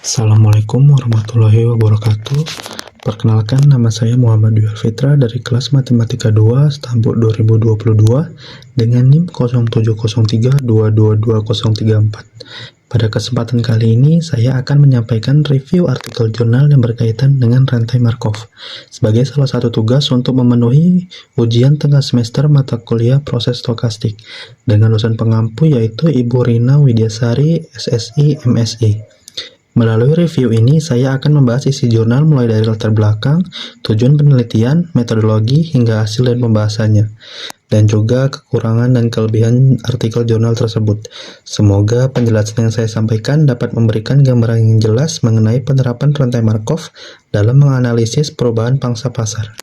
Assalamualaikum warahmatullahi wabarakatuh. Perkenalkan, nama saya Muhammad Dwi Alfitra dari kelas Matematika 2 Stambuk 2022 dengan NIM 07032222034. Pada kesempatan kali ini, saya akan menyampaikan review artikel jurnal yang berkaitan dengan rantai Markov sebagai salah satu tugas untuk memenuhi ujian tengah semester mata kuliah proses stokastik dengan dosen pengampu yaitu Ibu Rina Widyasari, SSI, MSI. Melalui review ini, saya akan membahas isi jurnal mulai dari latar belakang, tujuan penelitian, metodologi, hingga hasil dan pembahasannya, dan juga kekurangan dan kelebihan artikel jurnal tersebut. Semoga penjelasan yang saya sampaikan dapat memberikan gambaran yang jelas mengenai penerapan rantai Markov dalam menganalisis perubahan pangsa pasar.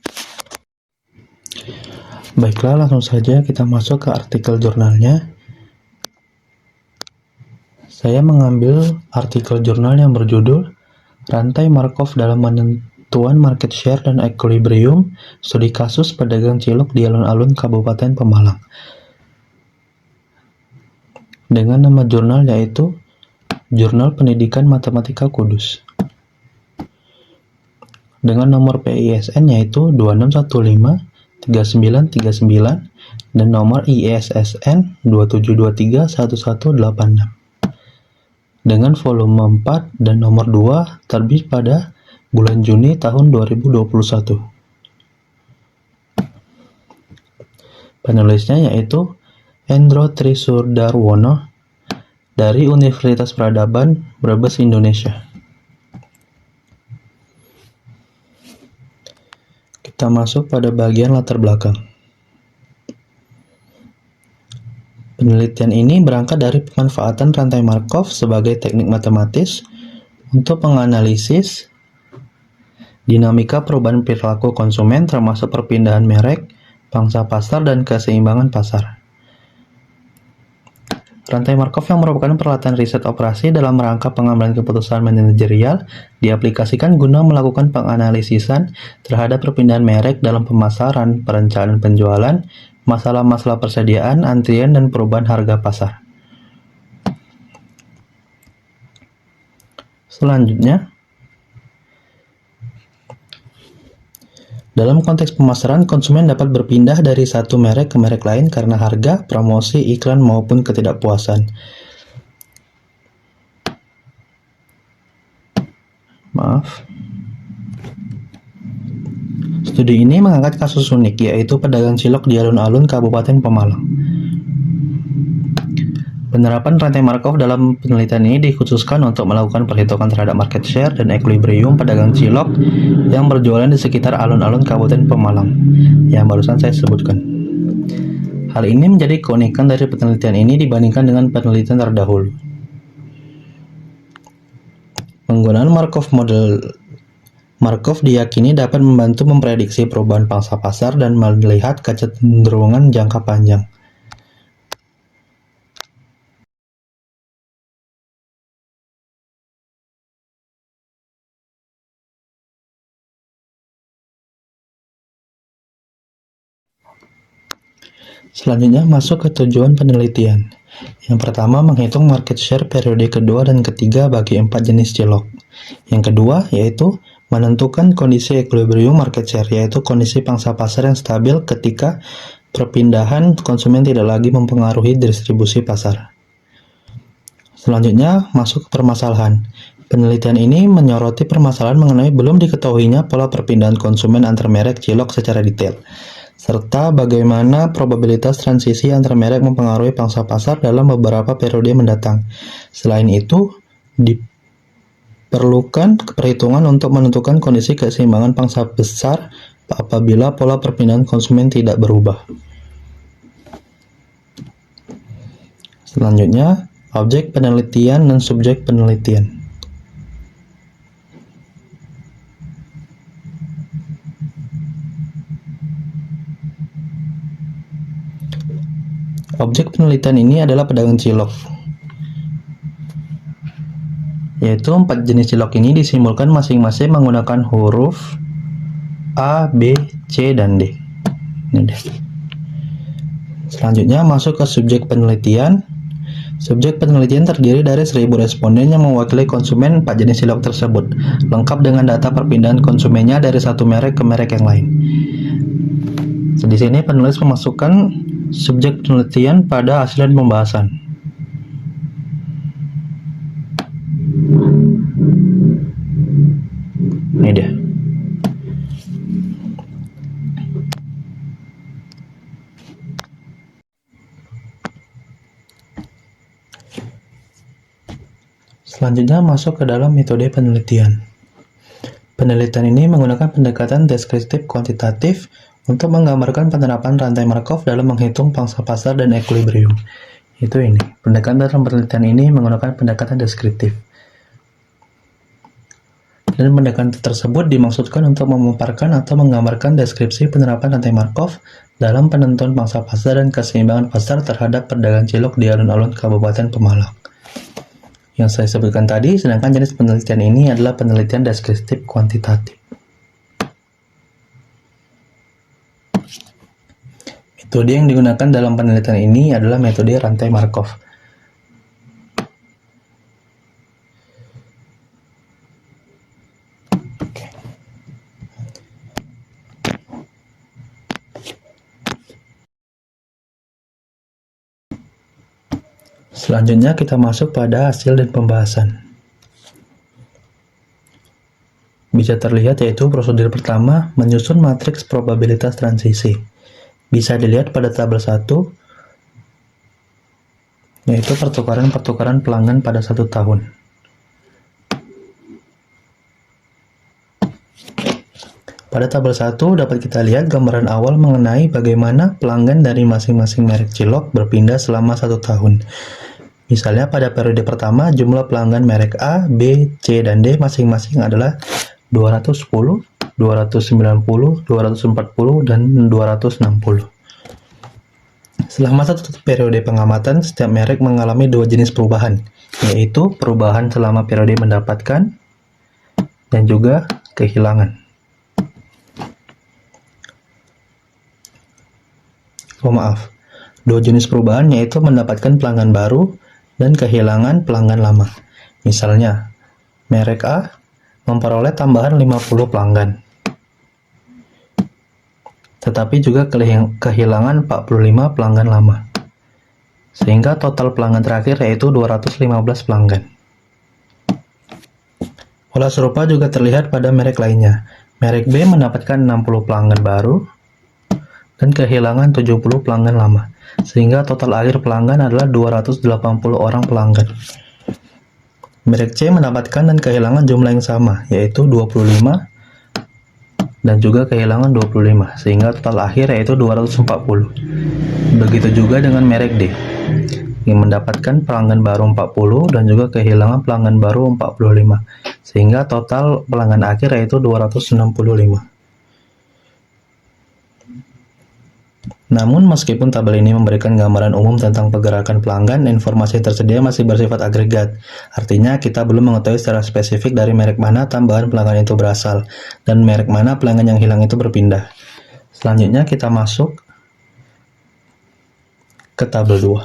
Baiklah, langsung saja kita masuk ke artikel jurnalnya. Saya mengambil artikel jurnal yang berjudul Rantai Markov dalam Penentuan Market Share dan Equilibrium, Studi Kasus Pedagang Cilok di Alun-Alun Kabupaten Pemalang. Dengan nama jurnal yaitu Jurnal Pendidikan Matematika Kudus. Dengan nomor PISN yaitu 26153939 dan nomor ISSN 27231186. Dengan volume 4 dan nomor 2 terbit pada bulan Juni tahun 2021. Penulisnya yaitu Endro Trisurdarwono dari Universitas Peradaban Brebes, Indonesia. Kita masuk pada bagian latar belakang. Penelitian ini berangkat dari pemanfaatan rantai Markov sebagai teknik matematis untuk menganalisis dinamika perubahan perilaku konsumen termasuk perpindahan merek, pangsa pasar, dan keseimbangan pasar. Rantai Markov yang merupakan peralatan riset operasi dalam rangka pengambilan keputusan manajerial diaplikasikan guna melakukan penganalisisan terhadap perpindahan merek dalam pemasaran, perencanaan penjualan, masalah-masalah persediaan, antrian, dan perubahan harga pasar. Selanjutnya, dalam konteks pemasaran, konsumen dapat berpindah dari satu merek ke merek lain karena harga, promosi, iklan, maupun ketidakpuasan. Studi ini mengangkat kasus unik, yaitu pedagang cilok di alun-alun Kabupaten Pemalang. Penerapan rantai Markov dalam penelitian ini dikhususkan untuk melakukan perhitungan terhadap market share dan equilibrium pedagang cilok yang berjualan di sekitar alun-alun Kabupaten Pemalang, yang barusan saya sebutkan. Hal ini menjadi keunikan dari penelitian ini dibandingkan dengan penelitian terdahulu. Penggunaan Markov diyakini dapat membantu memprediksi perubahan pangsa pasar dan melihat kecenderungan jangka panjang. Selanjutnya masuk ke tujuan penelitian. Yang pertama, menghitung market share periode kedua dan ketiga bagi 4 jenis cilok. Yang kedua yaitu menentukan kondisi equilibrium market share, yaitu kondisi pangsa pasar yang stabil ketika perpindahan konsumen tidak lagi mempengaruhi distribusi pasar. Selanjutnya masuk ke permasalahan. Penelitian ini menyoroti permasalahan mengenai belum diketahuinya pola perpindahan konsumen antar merek cilok secara detail, serta bagaimana probabilitas transisi antar merek mempengaruhi pangsa pasar dalam beberapa periode mendatang. Selain itu, diperlukan perhitungan untuk menentukan kondisi keseimbangan pangsa besar apabila pola perpindahan konsumen tidak berubah. Selanjutnya, objek penelitian dan subjek penelitian. Objek penelitian ini adalah pedagang cilok, yaitu 4 jenis cilok ini disimbolkan masing-masing menggunakan huruf A, B, C, dan D. Ini deh. Selanjutnya masuk ke subjek penelitian. Subjek penelitian terdiri dari 1.000 responden yang mewakili konsumen 4 jenis cilok tersebut, lengkap dengan data perpindahan konsumennya dari satu merek ke merek yang lain. Di sini penulis memasukkan subjek penelitian pada hasil dan pembahasan. Ini dia. Selanjutnya masuk ke dalam metode penelitian. Penelitian ini menggunakan pendekatan deskriptif kuantitatif untuk menggambarkan penerapan rantai Markov dalam menghitung pangsa pasar dan equilibrium. Itu ini. Pendekatan dalam penelitian ini menggunakan pendekatan deskriptif. Dan pendekatan tersebut dimaksudkan untuk memaparkan atau menggambarkan deskripsi penerapan rantai Markov dalam penentuan pangsa pasar dan keseimbangan pasar terhadap perdagangan cilok di alun-alun Kabupaten Pemalang. Yang saya sebutkan tadi, sedangkan jenis penelitian ini adalah penelitian deskriptif kuantitatif. Metode yang digunakan dalam penelitian ini adalah metode rantai Markov. Selanjutnya kita masuk pada hasil dan pembahasan. Bisa terlihat yaitu prosedur pertama menyusun matriks probabilitas transisi. Bisa dilihat pada tabel 1, yaitu pertukaran pelanggan pada 1 tahun. Pada tabel 1 dapat kita lihat gambaran awal mengenai bagaimana pelanggan dari masing-masing merek cilok berpindah selama 1 tahun. Misalnya pada periode pertama jumlah pelanggan merek A, B, C, dan D masing-masing adalah 210, 290, 240, dan 260. Selama satu periode pengamatan, setiap merek mengalami 2 jenis perubahan, yaitu perubahan selama periode mendapatkan dan juga kehilangan. Dua jenis perubahan yaitu mendapatkan pelanggan baru dan kehilangan pelanggan lama. Misalnya, merek A memperoleh tambahan 50 pelanggan, tetapi juga kehilangan 45 pelanggan lama, sehingga total pelanggan terakhir yaitu 215 pelanggan. Pola serupa juga terlihat pada merek lainnya. Merek B mendapatkan 60 pelanggan baru dan kehilangan 70 pelanggan lama, sehingga total akhir pelanggan adalah 280 orang pelanggan. Merek C mendapatkan dan kehilangan jumlah yang sama, yaitu 25 dan juga kehilangan 25, sehingga total akhir yaitu 240. Begitu juga dengan merek D, yang mendapatkan pelanggan baru 40 dan juga kehilangan pelanggan baru 45, sehingga total pelanggan akhir yaitu 265. Namun, meskipun tabel ini memberikan gambaran umum tentang pergerakan pelanggan, informasi yang tersedia masih bersifat agregat. Artinya, kita belum mengetahui secara spesifik dari merek mana tambahan pelanggan itu berasal, dan merek mana pelanggan yang hilang itu berpindah. Selanjutnya, kita masuk ke tabel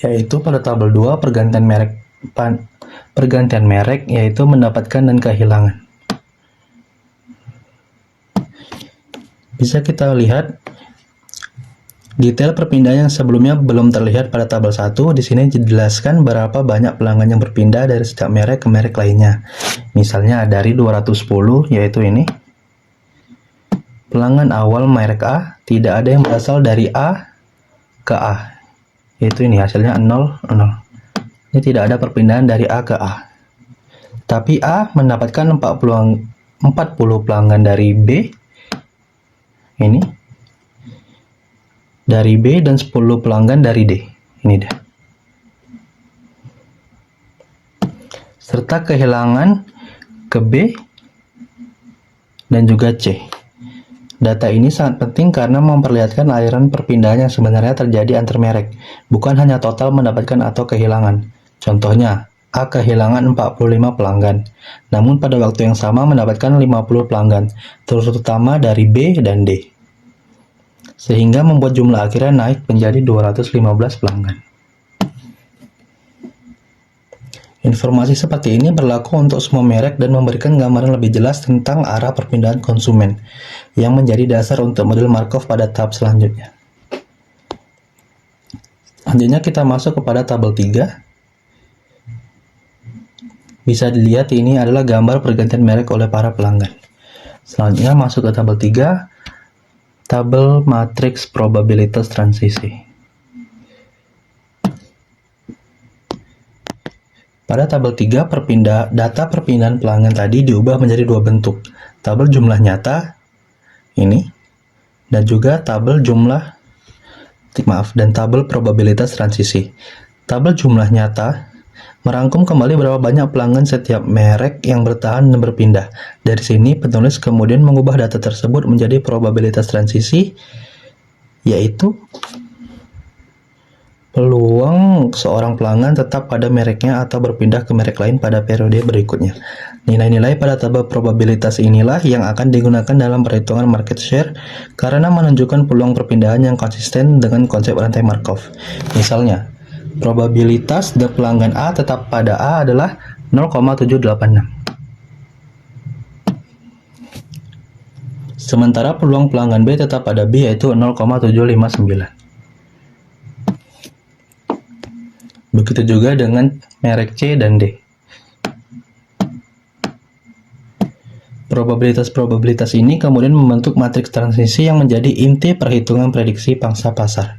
2. Yaitu pada tabel 2, pergantian merek yaitu mendapatkan dan kehilangan. Bisa kita lihat detail perpindahan yang sebelumnya belum terlihat pada tabel 1. Di sini dijelaskan berapa banyak pelanggan yang berpindah dari setiap merek ke merek lainnya. Misalnya dari 210, yaitu ini. Pelanggan awal merek A tidak ada yang berasal dari A ke A. Yaitu ini hasilnya 0, 0. Ini tidak ada perpindahan dari A ke A. Tapi A mendapatkan 40 pelanggan dari B. Ini dari B dan 10 pelanggan dari D. Ini dia. Serta kehilangan ke B dan juga C. Data ini sangat penting karena memperlihatkan aliran perpindahan yang sebenarnya terjadi antar merek, bukan hanya total mendapatkan atau kehilangan. Contohnya, A kehilangan 45 pelanggan, namun pada waktu yang sama mendapatkan 50 pelanggan, terutama dari B dan D. sehingga membuat jumlah akhirnya naik menjadi 215 pelanggan. Informasi seperti ini berlaku untuk semua merek dan memberikan gambaran lebih jelas tentang arah perpindahan konsumen, yang menjadi dasar untuk model Markov pada tahap selanjutnya. Selanjutnya kita masuk kepada tabel 3. Bisa dilihat ini adalah gambar pergantian merek oleh para pelanggan. Selanjutnya masuk ke tabel 3, tabel matriks probabilitas transisi. Pada tabel 3, data perpindahan pelanggan tadi diubah menjadi dua bentuk. Tabel jumlah nyata, ini, dan juga tabel tabel probabilitas transisi. Tabel jumlah nyata merangkum kembali berapa banyak pelanggan setiap merek yang bertahan dan berpindah. Dari sini, penulis kemudian mengubah data tersebut menjadi probabilitas transisi, yaitu peluang seorang pelanggan tetap pada mereknya atau berpindah ke merek lain pada periode berikutnya. Nilai-nilai pada tabel probabilitas inilah yang akan digunakan dalam perhitungan market share karena menunjukkan peluang perpindahan yang konsisten dengan konsep rantai Markov. Misalnya, probabilitas pelanggan A tetap pada A adalah 0,786. Sementara peluang pelanggan B tetap pada B yaitu 0,759. Begitu juga dengan merek C dan D. Probabilitas ini kemudian membentuk matriks transisi yang menjadi inti perhitungan prediksi pangsa pasar.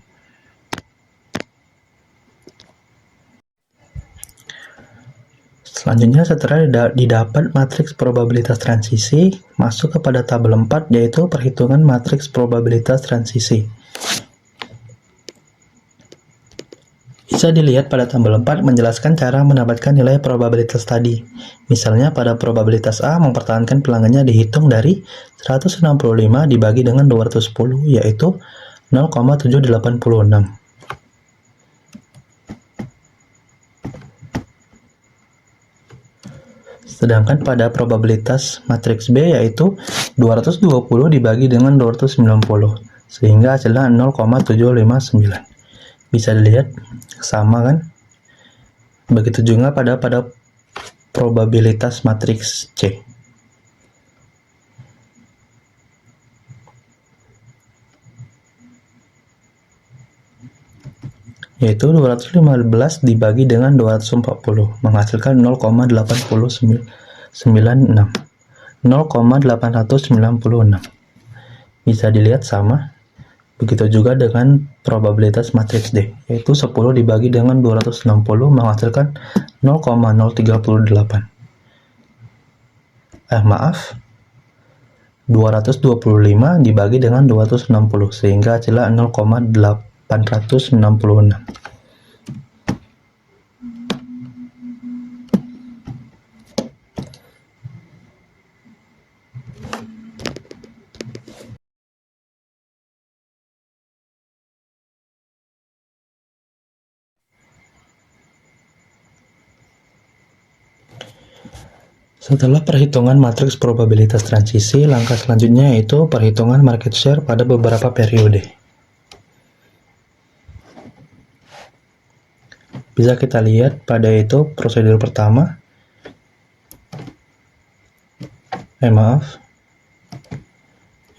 Selanjutnya, setelah didapat matriks probabilitas transisi, masuk kepada tabel 4 yaitu perhitungan matriks probabilitas transisi. Bisa dilihat pada tabel 4 menjelaskan cara mendapatkan nilai probabilitas tadi. Misalnya pada probabilitas A mempertahankan pelanggannya dihitung dari 165 dibagi dengan 210 yaitu 0,786. Sedangkan pada probabilitas matriks B yaitu 220 dibagi dengan 290 sehingga hasilnya 0,759. Bisa dilihat sama kan? Begitu juga pada probabilitas matriks C. Yaitu 215 dibagi dengan 240 menghasilkan 0,896. 0,896. Bisa dilihat sama. Begitu juga dengan probabilitas matriks D, yaitu 10 dibagi dengan 260 menghasilkan 0,038. 225 dibagi dengan 260 sehingga hasilnya 0,866. Setelah perhitungan matriks probabilitas transisi, langkah selanjutnya yaitu perhitungan market share pada beberapa periode. Bisa kita lihat pada itu prosedur pertama.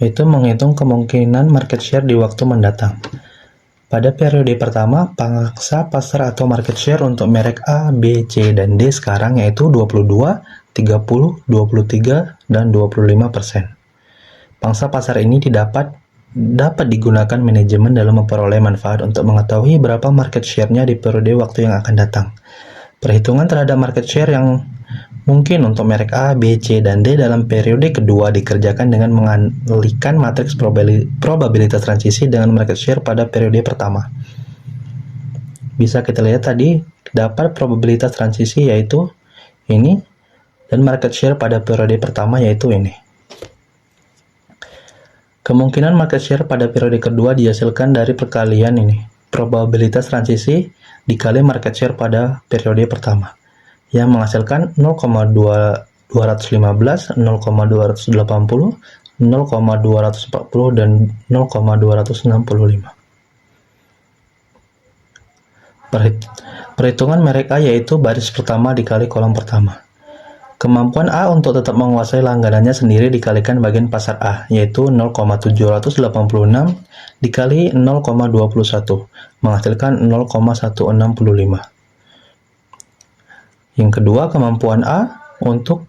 Yaitu menghitung kemungkinan market share di waktu mendatang. Pada periode pertama, pangsa pasar atau market share untuk merek A, B, C, dan D sekarang yaitu 22, 30, 23, dan 25%. Pangsa pasar ini dapat digunakan manajemen dalam memperoleh manfaat untuk mengetahui berapa market share-nya di periode waktu yang akan datang. Perhitungan terhadap market share yang mungkin untuk merek A, B, C, dan D dalam periode kedua dikerjakan dengan mengalihkan matriks probabilitas transisi dengan market share pada periode pertama. Bisa kita lihat tadi, dapat probabilitas transisi yaitu ini, dan market share pada periode pertama yaitu ini. Kemungkinan market share pada periode kedua dihasilkan dari perkalian ini, probabilitas transisi dikali market share pada periode pertama, yang menghasilkan 0,215, 0,280, 0,240 dan 0,265. Perhitungan merek A yaitu baris pertama dikali kolom pertama. Kemampuan A untuk tetap menguasai langganannya sendiri dikalikan bagian pasar A, yaitu 0,786 dikali 0,21, menghasilkan 0,165. Yang kedua, kemampuan A untuk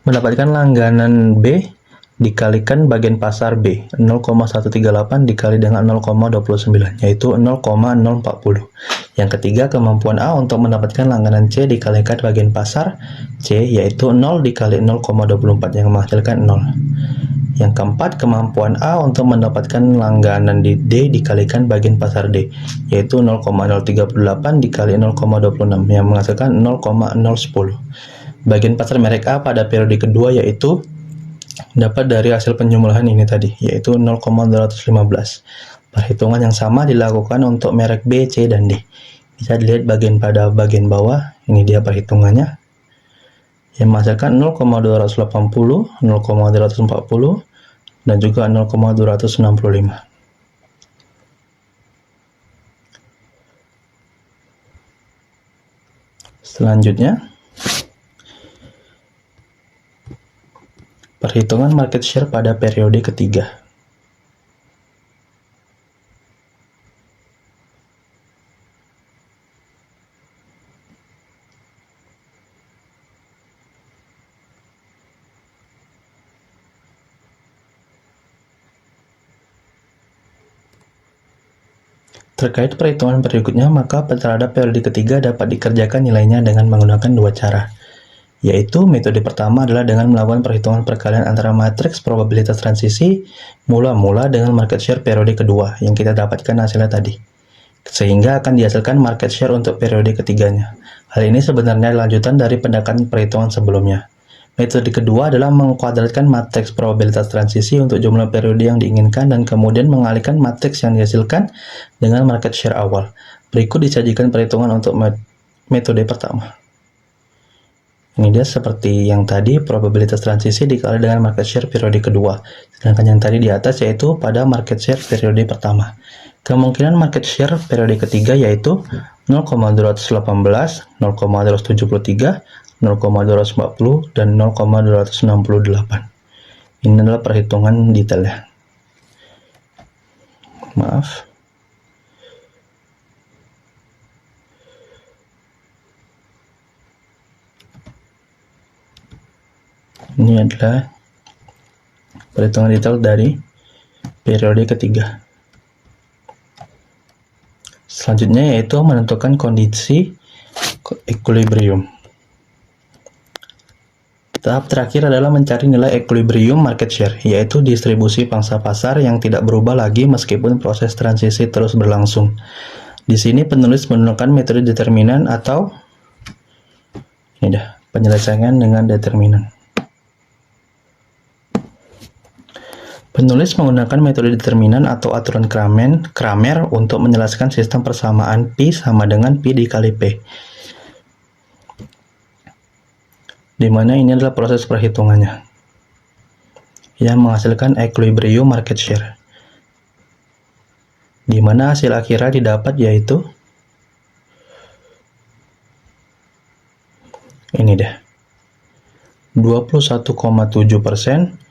mendapatkan langganan B dikalikan bagian pasar B, 0,138 dikali dengan 0,29, yaitu 0,040. Yang ketiga, kemampuan A untuk mendapatkan langganan C dikalikan bagian pasar C, yaitu 0 dikali 0,24 yang menghasilkan 0. Yang keempat, kemampuan A untuk mendapatkan langganan D dikalikan bagian pasar D, yaitu 0,038 dikali 0,26 yang menghasilkan 0,010. Bagian pasar merek A pada periode kedua yaitu dapat dari hasil penjumlahan ini tadi, yaitu 0,215. Perhitungan yang sama dilakukan untuk merek B, C, dan D. Bisa dilihat pada bagian bawah, ini dia perhitungannya. Yang menghasilkan 0,280, 0,240, dan juga 0,265. Selanjutnya, perhitungan market share pada periode ketiga. Terkait perhitungan berikutnya, maka terhadap periode ketiga dapat dikerjakan nilainya dengan menggunakan dua cara, yaitu metode pertama adalah dengan melakukan perhitungan perkalian antara matriks probabilitas transisi mula-mula dengan market share periode kedua yang kita dapatkan hasilnya tadi, sehingga akan dihasilkan market share untuk periode ketiganya. Hal ini sebenarnya lanjutan dari pendekatan perhitungan sebelumnya. Metode kedua adalah mengkuadratkan matriks probabilitas transisi untuk jumlah periode yang diinginkan dan kemudian mengalihkan matriks yang dihasilkan dengan market share awal. Berikut disajikan perhitungan untuk metode pertama. Ini dia seperti yang tadi, probabilitas transisi dikali dengan market share periode kedua. Sedangkan yang tadi di atas yaitu pada market share periode pertama. Kemungkinan market share periode ketiga yaitu 0,218, 0,273, 0,240, dan 0,268. Ini adalah perhitungan detailnya. Maaf. Ini adalah perhitungan detail dari periode ketiga. Selanjutnya yaitu menentukan kondisi equilibrium. Tahap terakhir adalah mencari nilai equilibrium market share, yaitu distribusi pangsa pasar yang tidak berubah lagi meskipun proses transisi terus berlangsung. Di sini penulis menggunakan metode determinan atau ini dah, penyelesaian dengan determinan. Penulis menggunakan metode determinan atau aturan Cramer untuk menjelaskan sistem persamaan Pi sama dengan Pi dikali P, di mana ini adalah proses perhitungannya yang menghasilkan equilibrium market share, di mana hasil akhirnya didapat yaitu ini deh, 21,7%,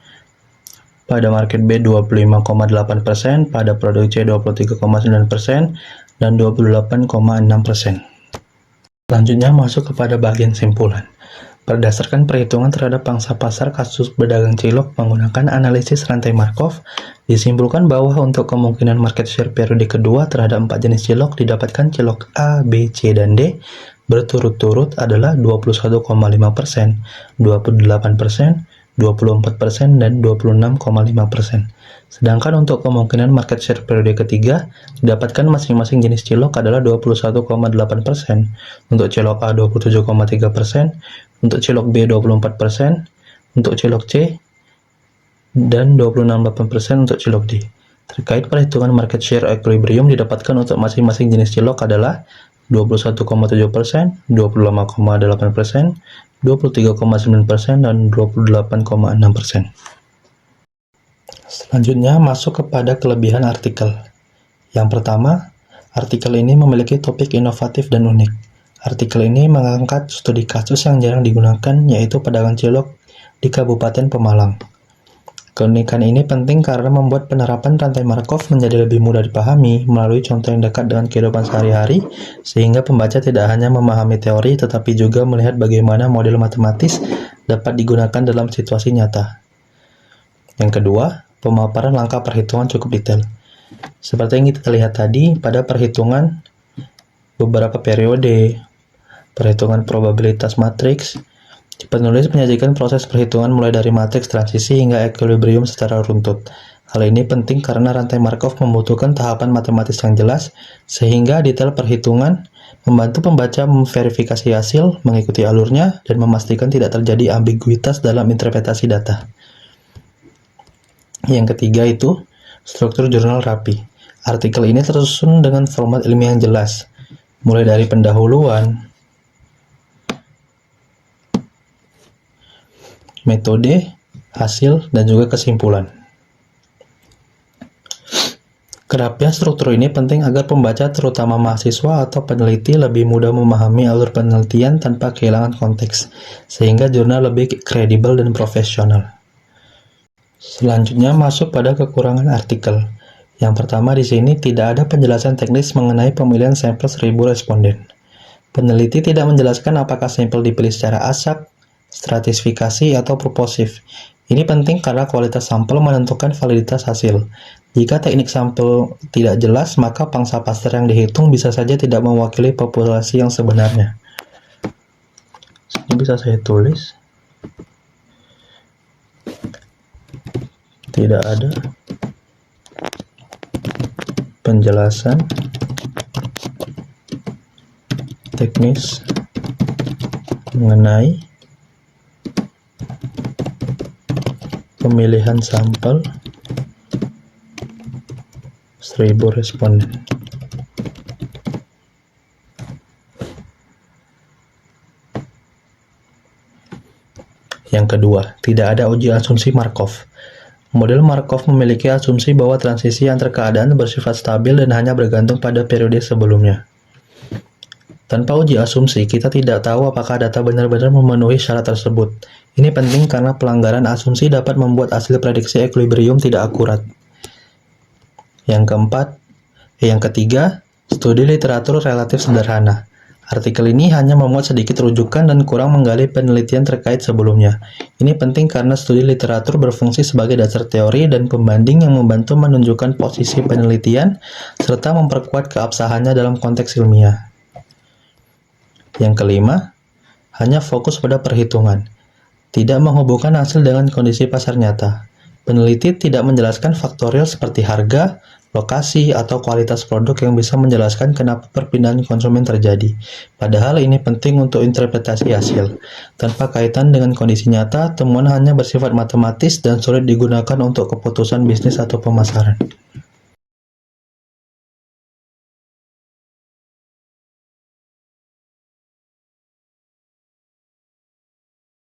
pada market B 25,8%, pada produk C 23,9%, dan 28,6%. Selanjutnya masuk kepada bagian simpulan. Berdasarkan perhitungan terhadap pangsa pasar kasus pedagang cilok menggunakan analisis rantai Markov, disimpulkan bahwa untuk kemungkinan market share periode kedua terhadap 4 jenis cilok didapatkan cilok A, B, C, dan D berturut-turut adalah 21,5%, 28%, 24%, dan 26,5%. Sedangkan untuk kemungkinan market share periode ketiga didapatkan masing-masing jenis cilok adalah 21,8%, untuk cilok A 27,3%, untuk cilok B 24%, untuk cilok C, dan 26,8% untuk cilok D. Terkait perhitungan market share equilibrium didapatkan untuk masing-masing jenis cilok adalah 21,7%, 25,8%, 23,9%, dan 28,6%. Selanjutnya masuk kepada kelebihan artikel. Yang pertama, artikel ini memiliki topik inovatif dan unik. Artikel ini mengangkat studi kasus yang jarang digunakan, yaitu pedagang cilok di Kabupaten Pemalang. Keunikan ini penting karena membuat penerapan rantai Markov menjadi lebih mudah dipahami melalui contoh yang dekat dengan kehidupan sehari-hari, sehingga pembaca tidak hanya memahami teori tetapi juga melihat bagaimana model matematis dapat digunakan dalam situasi nyata. Yang kedua, pemaparan langkah perhitungan cukup detail. Seperti yang kita lihat tadi, pada perhitungan beberapa periode, perhitungan probabilitas matriks, penulis menyajikan proses perhitungan mulai dari matriks transisi hingga equilibrium secara runtut. Hal ini penting karena rantai Markov membutuhkan tahapan matematis yang jelas, sehingga detail perhitungan membantu pembaca memverifikasi hasil, mengikuti alurnya, dan memastikan tidak terjadi ambiguitas dalam interpretasi data. Yang ketiga itu, struktur jurnal rapi. Artikel ini tersusun dengan format ilmiah yang jelas, mulai dari pendahuluan, metode, hasil, dan juga kesimpulan. Kerapian struktur ini penting agar pembaca, terutama mahasiswa atau peneliti, lebih mudah memahami alur penelitian tanpa kehilangan konteks, sehingga jurnal lebih kredibel dan profesional. Selanjutnya masuk pada kekurangan artikel. Yang pertama di sini tidak ada penjelasan teknis mengenai pemilihan sampel 1000 responden. Peneliti tidak menjelaskan apakah sampel dipilih secara asap, stratifikasi, atau proposif. Ini penting karena kualitas sampel menentukan validitas hasil. Jika teknik sampel tidak jelas, maka pangsa pasar yang dihitung bisa saja tidak mewakili populasi yang sebenarnya. Ini bisa saya tulis. Tidak ada penjelasan teknis mengenai pemilihan sampel 1000 responden. Yang kedua, tidak ada uji asumsi Markov. Model Markov memiliki asumsi bahwa transisi antar keadaan bersifat stabil dan hanya bergantung pada periode sebelumnya. Tanpa uji asumsi, kita tidak tahu apakah data benar-benar memenuhi syarat tersebut. Ini penting karena pelanggaran asumsi dapat membuat hasil prediksi equilibrium tidak akurat. Yang ketiga, studi literatur relatif sederhana. Artikel ini hanya memuat sedikit rujukan dan kurang menggali penelitian terkait sebelumnya. Ini penting karena studi literatur berfungsi sebagai dasar teori dan pembanding yang membantu menunjukkan posisi penelitian serta memperkuat keabsahannya dalam konteks ilmiah. Yang kelima, hanya fokus pada perhitungan. Tidak menghubungkan hasil dengan kondisi pasar nyata. Peneliti tidak menjelaskan faktorial seperti harga, lokasi, atau kualitas produk yang bisa menjelaskan kenapa perpindahan konsumen terjadi. Padahal ini penting untuk interpretasi hasil. Tanpa kaitan dengan kondisi nyata, temuan hanya bersifat matematis dan sulit digunakan untuk keputusan bisnis atau pemasaran.